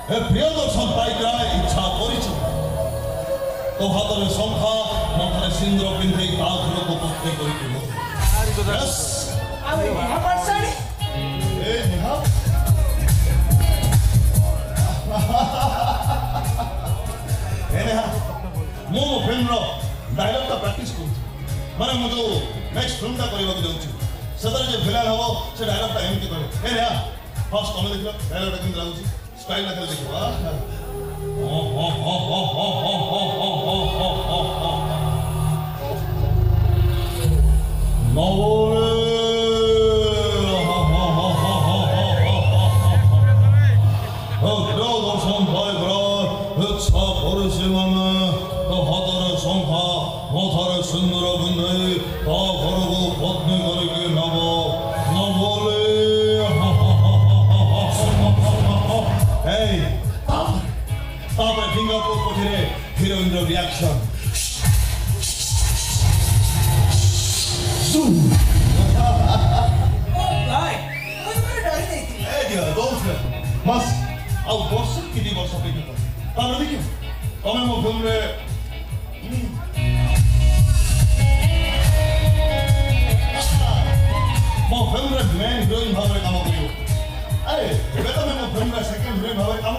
প্রিয় দর্শন পাইকা ইচ্ছা করেছি তো হাতের সংখ্যা মাথায় সিন্দুর পিন্ধে কাজগুলো করতে করিব আমি মহাপাঠশালী ମୁଁ ମୋ ଫିଲ୍ମର ଡାଇଲଗ୍ଟା ପ୍ରାକ୍ଟିସ୍ କରୁଛି ମାନେ ମୁଁ ଯେଉଁ ନେକ୍ସଟ ଫିଲ୍ମଟା କରିବାକୁ ଯାଉଛି ସେଥିରେ ଯେ ଭିଲାନ୍ ହବ ସେ ଡାଇଲଗ୍ଟା ଏମିତି କହିବ ଏ ରେ ଫାର୍ଷ୍ଟ ତମେ ଦେଖିବ ଡାଇଲଗ୍ଟା କେମିତି ଲାଗୁଛି ଷ୍ଟାଇଲ୍ଟା ଖାଲି ଦେଖିବ Heroin reaction. Zoom. Mas, ao bolso que digo ao saber que tá vendo aqui? Como é meu filme? Meu filme é main heroin भाव में काम करियो. अरे बेटा मैं meu filme second heroin भाव में काम